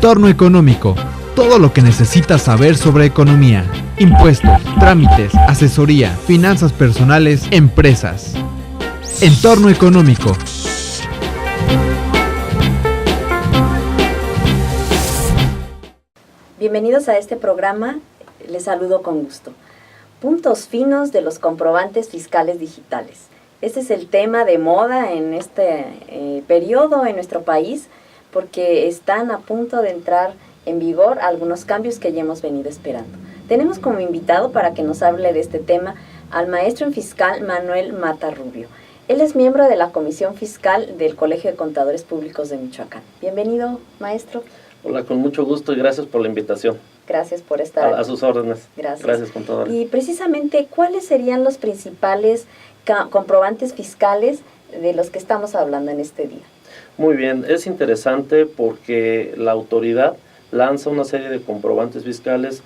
Entorno económico. Todo lo que necesitas saber sobre economía, impuestos, trámites, asesoría, finanzas personales, empresas. Entorno económico. Bienvenidos a este programa, les saludo con gusto. Puntos finos de los comprobantes fiscales digitales. Este es el tema de moda en este periodo en nuestro país, porque están a punto de entrar en vigor algunos cambios que ya hemos venido esperando. Tenemos como invitado para que nos hable de este tema al maestro en fiscal Manuel Mata Rubio. Él es miembro de la Comisión Fiscal del Colegio de Contadores Públicos de Michoacán. Bienvenido, maestro. Hola, con mucho gusto y gracias por la invitación. Gracias por estar aquí. A sus órdenes. Gracias, contador. Y precisamente, ¿cuáles serían los principales comprobantes fiscales de los que estamos hablando en este día? Muy bien, es interesante porque la autoridad lanza una serie de comprobantes fiscales.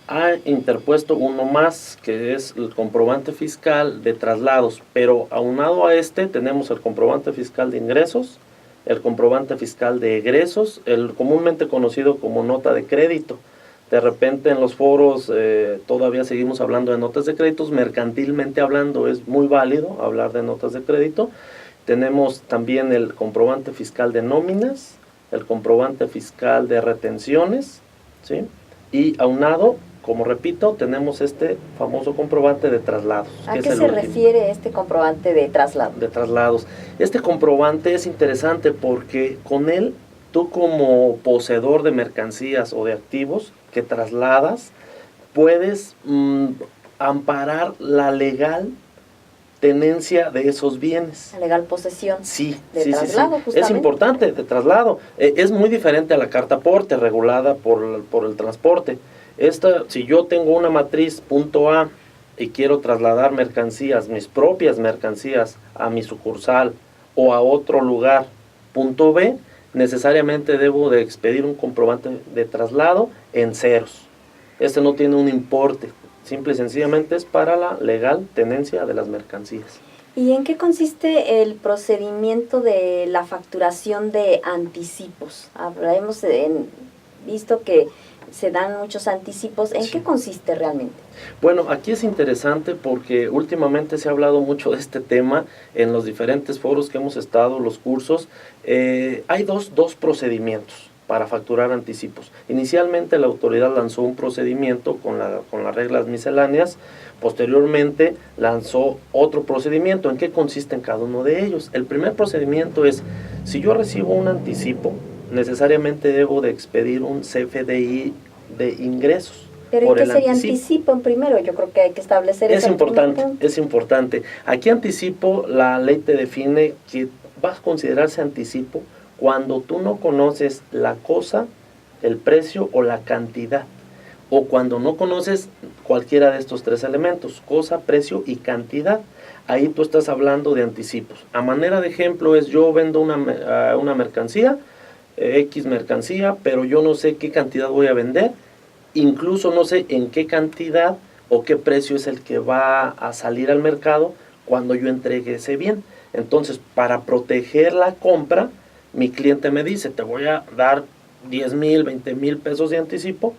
Ha interpuesto uno más, que es el comprobante fiscal de traslados, pero aunado a este tenemos el comprobante fiscal de ingresos, el comprobante fiscal de egresos, el comúnmente conocido como nota de crédito. De repente en los foros todavía seguimos hablando de notas de créditos, mercantilmente hablando es muy válido hablar de notas de crédito. Tenemos también el comprobante fiscal de nóminas, el comprobante fiscal de retenciones, ¿sí? Y aunado, como repito, tenemos este famoso comprobante de traslados. ¿A qué se refiere este comprobante de traslados? De traslados. Este comprobante es interesante porque con él, tú como poseedor de mercancías o de activos que trasladas, puedes amparar la legal tenencia de esos bienes. La legal posesión. Sí, de traslado, justamente. Es importante, de traslado. Es muy diferente a la carta aporte regulada por el transporte. Si yo tengo una matriz punto A y quiero trasladar mercancías, mis propias mercancías, a mi sucursal o a otro lugar punto B, necesariamente debo de expedir un comprobante de traslado en ceros. Este no tiene un importe. Simple y sencillamente es para la legal tenencia de las mercancías. ¿Y en qué consiste el procedimiento de la facturación de anticipos? Hemos visto que se dan muchos anticipos. ¿En qué consiste realmente? Bueno, aquí es interesante porque últimamente se ha hablado mucho de este tema en los diferentes foros que hemos estado, los cursos. Hay dos procedimientos para facturar anticipos. Inicialmente la autoridad lanzó un procedimiento con las reglas misceláneas, posteriormente lanzó otro procedimiento. ¿En qué consiste en cada uno de ellos? El primer procedimiento es, si yo recibo un anticipo, necesariamente debo de expedir un CFDI de ingresos. ¿Pero qué sería anticipo en primero? Yo creo que hay que establecer eso. Es importante. Aquí anticipo, la ley te define que va a considerarse anticipo cuando tú no conoces la cosa, el precio o la cantidad, o cuando no conoces cualquiera de estos tres elementos, cosa, precio y cantidad. Ahí tú estás hablando de anticipos. A manera de ejemplo es, yo vendo una mercancía, X mercancía, pero yo no sé qué cantidad voy a vender, incluso no sé en qué cantidad o qué precio es el que va a salir al mercado cuando yo entregue ese bien. Entonces, para proteger la compra, mi cliente me dice, te voy a dar 10,000, 20,000 pesos de anticipo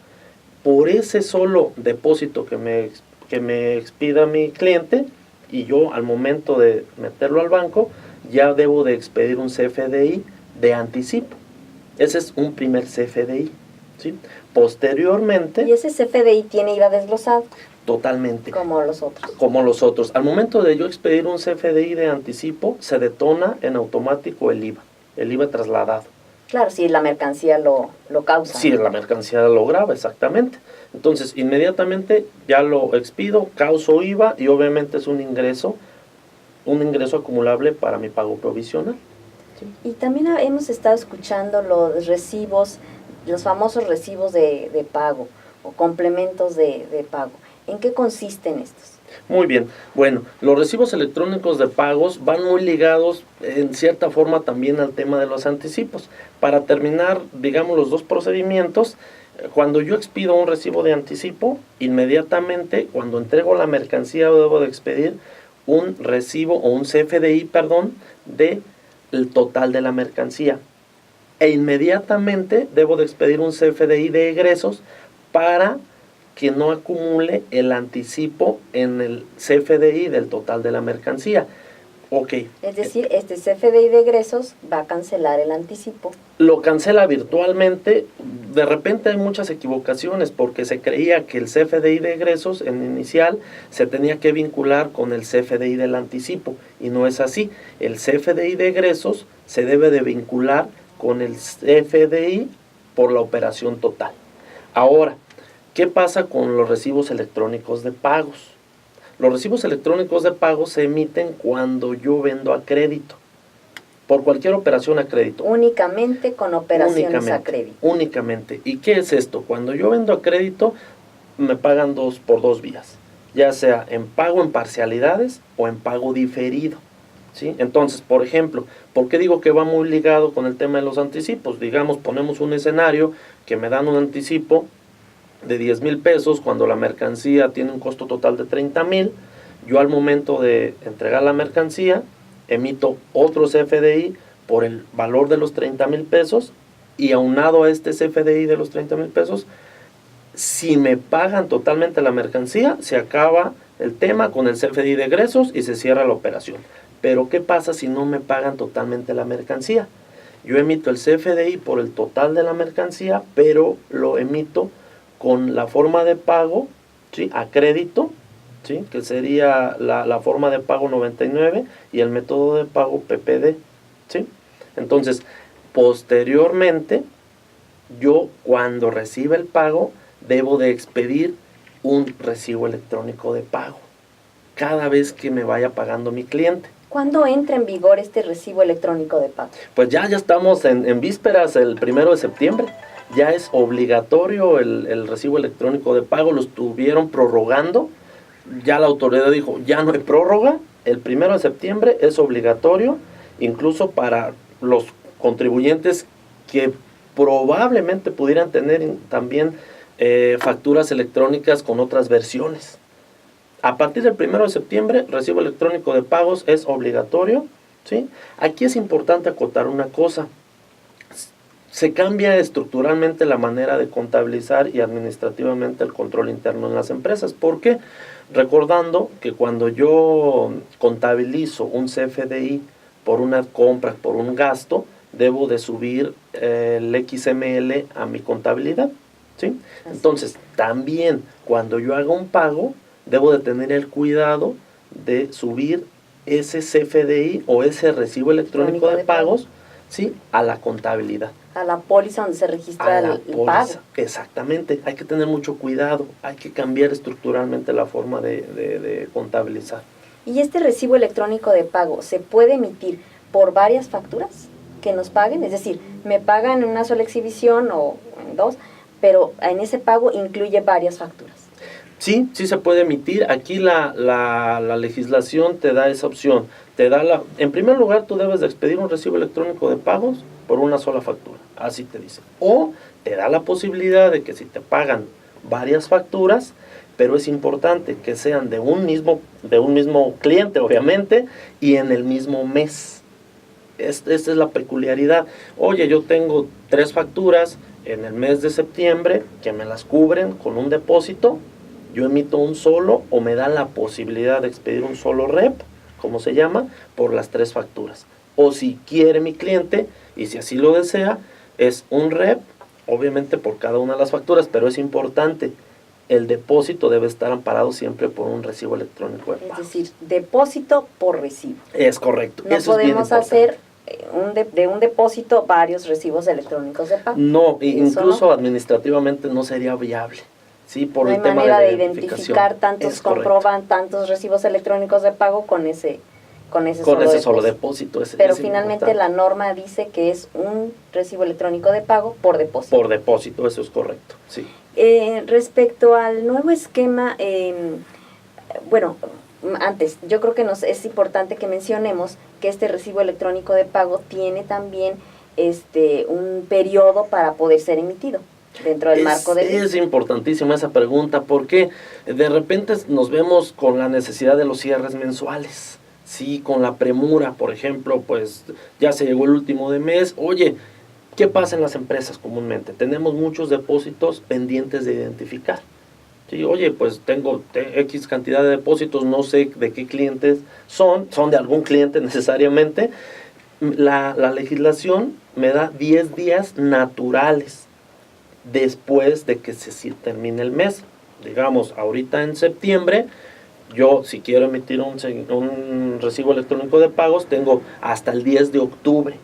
por ese solo depósito que me expida mi cliente, y yo al momento de meterlo al banco ya debo de expedir un CFDI de anticipo. Ese es un primer CFDI, ¿sí? Posteriormente... ¿Y ese CFDI tiene IVA desglosado? Totalmente. Como los otros. Como los otros. Al momento de yo expedir un CFDI de anticipo, se detona en automático el IVA trasladado. Claro, si la mercancía lo causa. Si la mercancía lo grava, exactamente. Entonces, inmediatamente ya lo expido, causo IVA y obviamente es un ingreso acumulable para mi pago provisional. ¿Sí? Y también hemos estado escuchando los recibos, los famosos recibos de pago o complementos de pago. ¿En qué consisten estos? Muy bien, bueno, los recibos electrónicos de pagos van muy ligados en cierta forma también al tema de los anticipos. Para terminar, digamos, los dos procedimientos, cuando yo expido un recibo de anticipo, inmediatamente cuando entrego la mercancía debo de expedir un recibo o un CFDI, del total de la mercancía. e inmediatamente debo de expedir un CFDI de egresos para que no acumule el anticipo en el CFDI del total de la mercancía. Ok. Es decir, este CFDI de egresos va a cancelar el anticipo. Lo cancela virtualmente. De repente hay muchas equivocaciones porque se creía que el CFDI de egresos en inicial se tenía que vincular con el CFDI del anticipo y no es así. El CFDI de egresos se debe de vincular con el CFDI por la operación total. Ahora, ¿qué pasa con los recibos electrónicos de pagos? Los recibos electrónicos de pagos se emiten cuando yo vendo a crédito, por cualquier operación a crédito. Únicamente con operaciones a crédito. Únicamente. ¿Y qué es esto? Cuando yo vendo a crédito, me pagan por dos vías, ya sea en pago en parcialidades o en pago diferido. ¿Sí? Entonces, por ejemplo, ¿por qué digo que va muy ligado con el tema de los anticipos? Digamos, ponemos un escenario que me dan un anticipo de 10,000 pesos cuando la mercancía tiene un costo total de 30,000. Yo al momento de entregar la mercancía emito otro CFDI por el valor de los 30,000 pesos y aunado a este CFDI de los 30,000 pesos, si me pagan totalmente la mercancía, se acaba el tema con el CFDI de egresos y se cierra la operación. Pero ¿qué pasa si no me pagan totalmente la mercancía? Yo emito el CFDI por el total de la mercancía, pero lo emito con la forma de pago, ¿sí?, a crédito, ¿sí?, que sería la forma de pago 99 y el método de pago PPD, ¿sí? Entonces, posteriormente, yo cuando reciba el pago, debo de expedir un recibo electrónico de pago cada vez que me vaya pagando mi cliente. ¿Cuándo entra en vigor este recibo electrónico de pago? Pues ya estamos en vísperas, el 1 de septiembre. Ya es obligatorio el recibo electrónico de pago, lo estuvieron prorrogando, ya la autoridad dijo, ya no hay prórroga, el 1 de septiembre es obligatorio, incluso para los contribuyentes que probablemente pudieran tener también facturas electrónicas con otras versiones. A partir del 1 de septiembre, recibo electrónico de pagos es obligatorio, ¿sí? Aquí es importante acotar una cosa. Se cambia estructuralmente la manera de contabilizar y administrativamente el control interno en las empresas. ¿Por qué? Recordando que cuando yo contabilizo un CFDI por una compra, por un gasto, debo de subir el XML a mi contabilidad, ¿sí? Entonces, también cuando yo haga un pago, debo de tener el cuidado de subir ese CFDI o ese recibo electrónico de pagos, ¿sí?, a la contabilidad. A la póliza donde se registra el pago. Exactamente, hay que tener mucho cuidado, hay que cambiar estructuralmente la forma de contabilizar. ¿Y este recibo electrónico de pago se puede emitir por varias facturas que nos paguen? Es decir, me pagan en una sola exhibición o en dos, pero en ese pago incluye varias facturas. Sí se puede emitir. Aquí la legislación te da esa opción. En primer lugar, tú debes de expedir un recibo electrónico de pagos por una sola factura. Así te dice. O te da la posibilidad de que si te pagan varias facturas, pero es importante que sean de un mismo cliente, obviamente, y en el mismo mes. Esta es la peculiaridad. Oye, yo tengo 3 facturas en el mes de septiembre que me las cubren con un depósito. Yo emito un solo o me dan la posibilidad de expedir un solo rep, como se llama, por las 3 facturas. O si quiere mi cliente, y si así lo desea, es un rep, obviamente por cada una de las facturas, pero es importante, el depósito debe estar amparado siempre por un recibo electrónico de pago. Es decir, depósito por recibo. Es correcto. No Eso podemos hacer de un depósito varios recibos electrónicos de pago. No, incluso no, administrativamente no sería viable. Sí, por no el hay tema manera de identificación. identificar tantos tantos recibos electrónicos de pago con ese solo depósito. Pero finalmente importante. La norma dice que es un recibo electrónico de pago por depósito. Por depósito, eso es correcto, sí. Respecto al nuevo esquema, bueno, antes, yo creo que es importante que mencionemos que este recibo electrónico de pago tiene también un periodo para poder ser emitido. Dentro del marco de... Es importantísima esa pregunta porque de repente nos vemos con la necesidad de los cierres mensuales, sí, con la premura, por ejemplo, pues ya se llegó el último de mes, oye, ¿Qué pasa en las empresas comúnmente? Tenemos muchos depósitos pendientes de identificar. Sí, oye, pues tengo X cantidad de depósitos, no sé de qué clientes son de algún cliente necesariamente. La legislación me da 10 días naturales después de que se termine el mes. Digamos, ahorita en septiembre, yo si quiero emitir un recibo electrónico de pagos, tengo hasta el 10 de octubre,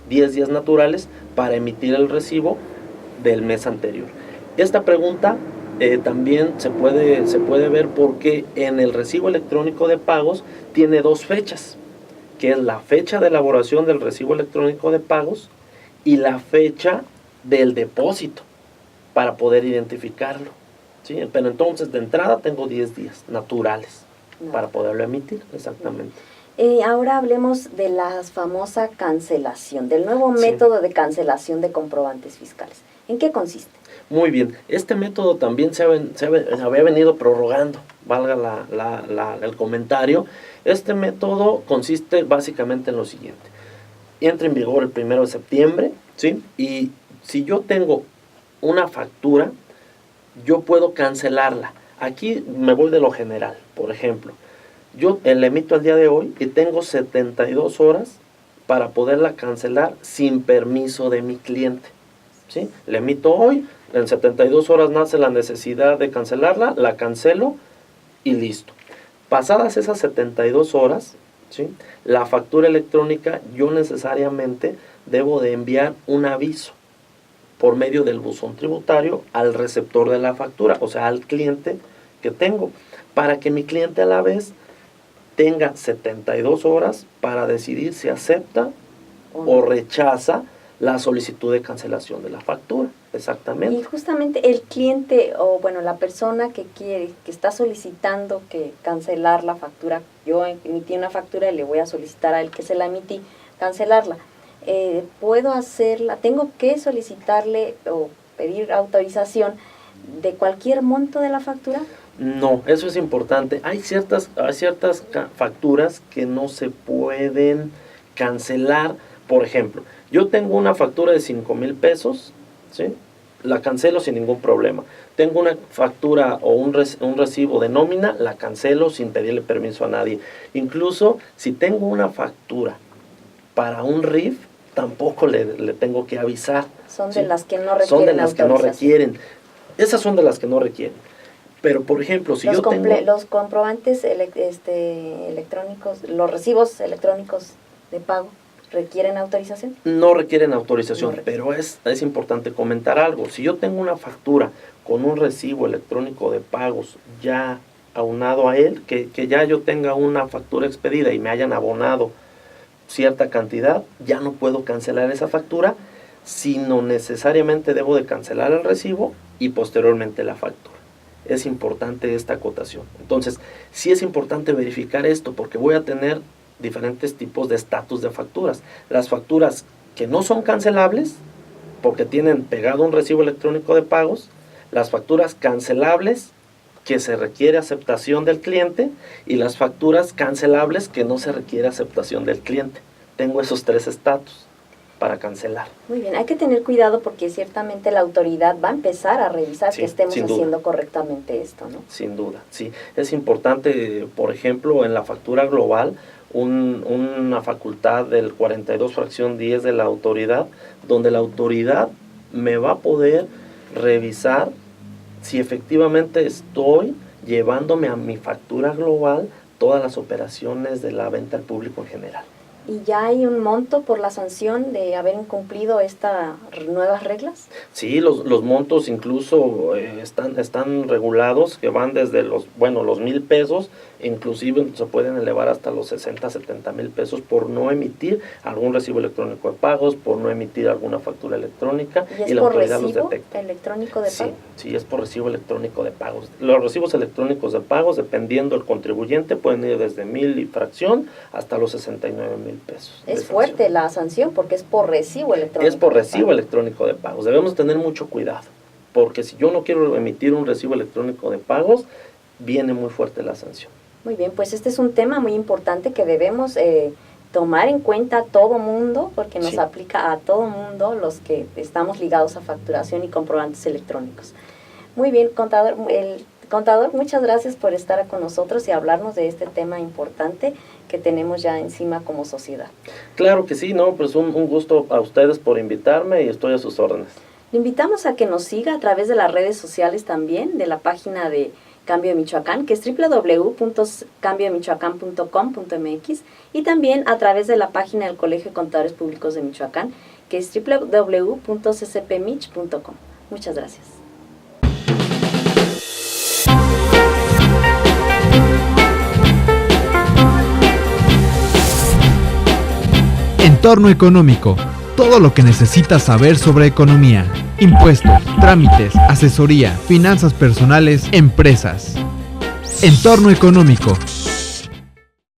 10 días naturales para emitir el recibo del mes anterior. Esta pregunta también se puede ver porque en el recibo electrónico de pagos tiene dos fechas, que es la fecha de elaboración del recibo electrónico de pagos y la fecha del depósito para poder identificarlo. ¿Sí? Pero entonces de entrada tengo 10 días naturales para poderlo emitir, exactamente. Ahora hablemos de la famosa cancelación, del nuevo método de cancelación de comprobantes fiscales. ¿En qué consiste? Muy bien, este método también se había venido prorrogando, valga el comentario. Este método consiste básicamente en lo siguiente. Entra en vigor el 1 de septiembre, ¿sí? Y si yo tengo una factura, yo puedo cancelarla. Aquí me voy de lo general. Por ejemplo, yo la emito el día de hoy y tengo 72 horas para poderla cancelar sin permiso de mi cliente. ¿Sí? La emito hoy, en 72 horas nace la necesidad de cancelarla, la cancelo y listo. Pasadas esas 72 horas, ¿sí? La factura electrónica yo necesariamente debo de enviar un aviso por medio del buzón tributario al receptor de la factura, o sea, al cliente que tengo, para que mi cliente a la vez tenga 72 horas para decidir si acepta o rechaza la solicitud de cancelación de la factura. Exactamente. Y justamente el cliente o bueno, la persona que está solicitando que cancelar la factura, yo emití una factura y le voy a solicitar a él que se la emití, cancelarla. ¿Puedo hacerla? ¿Tengo que solicitarle o pedir autorización de cualquier monto de la factura? No, eso es importante. Hay ciertas facturas que no se pueden cancelar. Por ejemplo, yo tengo una factura de 5,000 pesos, ¿sí? La cancelo sin ningún problema. Tengo una factura o un recibo de nómina, la cancelo sin pedirle permiso a nadie. Incluso si tengo una factura para un RIF, tampoco le tengo que avisar. Son ¿sí? de las que no requieren. Son de las que no requieren. Esas son de las que no requieren. Pero, por ejemplo, si yo tengo... Los comprobantes electrónicos, los recibos electrónicos de pago, ¿requieren autorización? No requieren autorización, pero es importante comentar algo. Si yo tengo una factura con un recibo electrónico de pagos ya aunado a él, que ya yo tenga una factura expedida y me hayan abonado cierta cantidad, ya no puedo cancelar esa factura, sino necesariamente debo de cancelar el recibo y posteriormente la factura. Es importante esta acotación. Entonces, sí es importante verificar esto porque voy a tener diferentes tipos de estatus de facturas. Las facturas que no son cancelables porque tienen pegado un recibo electrónico de pagos, las facturas cancelables que se requiere aceptación del cliente y las facturas cancelables que no se requiere aceptación del cliente. Tengo esos tres estatus para cancelar. Muy bien, hay que tener cuidado porque ciertamente la autoridad va a empezar a revisar que estemos haciendo correctamente esto, ¿no? Sin duda, sí. Es importante, por ejemplo, en la factura global, una facultad del 42 fracción 10 de la autoridad, donde la autoridad me va a poder revisar si efectivamente estoy llevándome a mi factura global todas las operaciones de la venta al público en general. ¿Y ya hay un monto por la sanción de haber incumplido estas nuevas reglas? Sí, los montos incluso están regulados, que van desde los 1,000 pesos, inclusive se pueden elevar hasta los 60, 70 mil pesos por no emitir algún recibo electrónico de pagos, por no emitir alguna factura electrónica. ¿Y es por recibo electrónico de pago? Sí, es por recibo electrónico de pagos. Los recibos electrónicos de pagos, dependiendo del contribuyente, pueden ir desde 1,000 y fracción hasta los 69,000 pesos. Es fuerte la sanción porque es por recibo electrónico. Es por recibo electrónico de pagos. Debemos tener mucho cuidado, porque si yo no quiero emitir un recibo electrónico de pagos, viene muy fuerte la sanción. Muy bien, pues este es un tema muy importante que debemos tomar en cuenta a todo mundo, porque nos Sí. aplica a todo mundo los que estamos ligados a facturación y comprobantes electrónicos. Muy bien, contador. Contador, muchas gracias por estar con nosotros y hablarnos de este tema importante que tenemos ya encima como sociedad. Claro que sí, no, pues un gusto a ustedes por invitarme y estoy a sus órdenes. Le invitamos a que nos siga a través de las redes sociales también, de la página de Cambio de Michoacán, que es www.cambiodemichoacán.com.mx, y también a través de la página del Colegio de Contadores Públicos de Michoacán, que es www.ccpmich.com. Muchas gracias. Entorno económico. Todo lo que necesitas saber sobre economía, impuestos, trámites, asesoría, finanzas personales, empresas. Entorno económico.